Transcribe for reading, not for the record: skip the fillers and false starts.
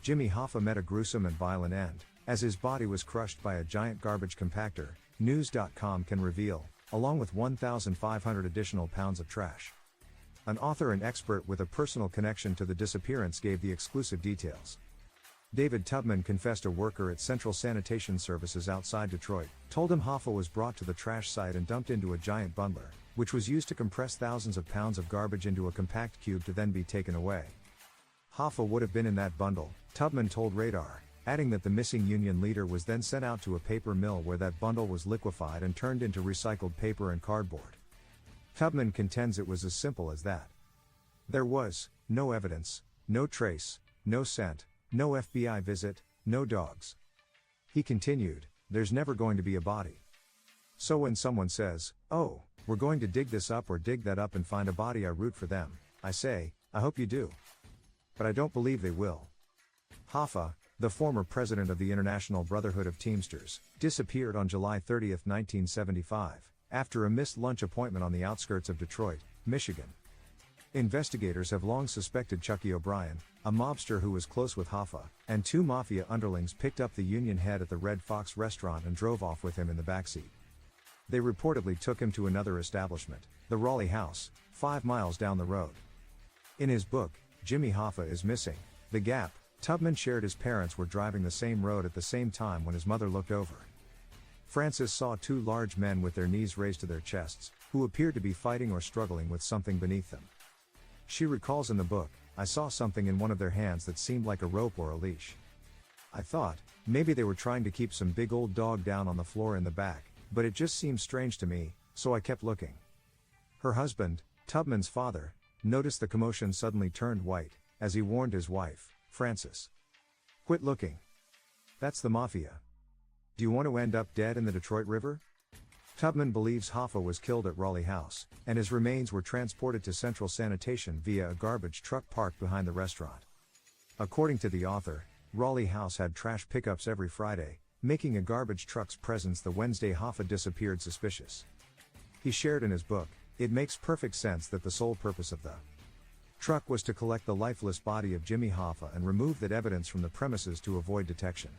Jimmy Hoffa met a gruesome and violent end, as his body was crushed by a giant garbage compactor, news.com can reveal, along with 1,500 additional pounds of trash. An author and expert with a personal connection to the disappearance gave the exclusive details. David Tubman confessed a worker at Central Sanitation Services outside Detroit told him Hoffa was brought to the trash site and dumped into a giant bundler, which was used to compress thousands of pounds of garbage into a compact cube to then be taken away. Hoffa would have been in that bundle, Tubman told Radar, adding that the missing union leader was then sent out to a paper mill where that bundle was liquefied and turned into recycled paper and cardboard. Tubman contends it was as simple as that. There was no evidence, no trace, no scent, no FBI visit, no dogs. He continued, there's never going to be a body. So when someone says, oh, we're going to dig this up or dig that up and find a body, I root for them. I say, I hope you do. But I don't believe they will. Hoffa, the former president of the International Brotherhood of Teamsters, disappeared on July 30, 1975, after a missed lunch appointment on the outskirts of Detroit, Michigan. Investigators have long suspected Chucky O'Brien, a mobster who was close with Hoffa, and two mafia underlings picked up the union head at the Red Fox restaurant and drove off with him in the backseat. They reportedly took him to another establishment, the Raleigh House, 5 miles down the road. In his book, Jimmy Hoffa is Missing, The Gap, Tubman shared his parents were driving the same road at the same time when his mother looked over. Frances saw two large men with their knees raised to their chests, who appeared to be fighting or struggling with something beneath them. She recalls in the book, I saw something in one of their hands that seemed like a rope or a leash. I thought, maybe they were trying to keep some big old dog down on the floor in the back, but it just seemed strange to me, so I kept looking. Her husband, Tubman's father, noticed the commotion suddenly turned white, as he warned his wife, Frances. Quit looking. That's the mafia. Do you want to end up dead in the Detroit River? Tubman believes Hoffa was killed at Raleigh House, and his remains were transported to Central Sanitation via a garbage truck parked behind the restaurant. According to the author, Raleigh House had trash pickups every Friday, making a garbage truck's presence the Wednesday Hoffa disappeared suspicious. He shared in his book, it makes perfect sense that the sole purpose of the truck was to collect the lifeless body of Jimmy Hoffa and remove that evidence from the premises to avoid detection.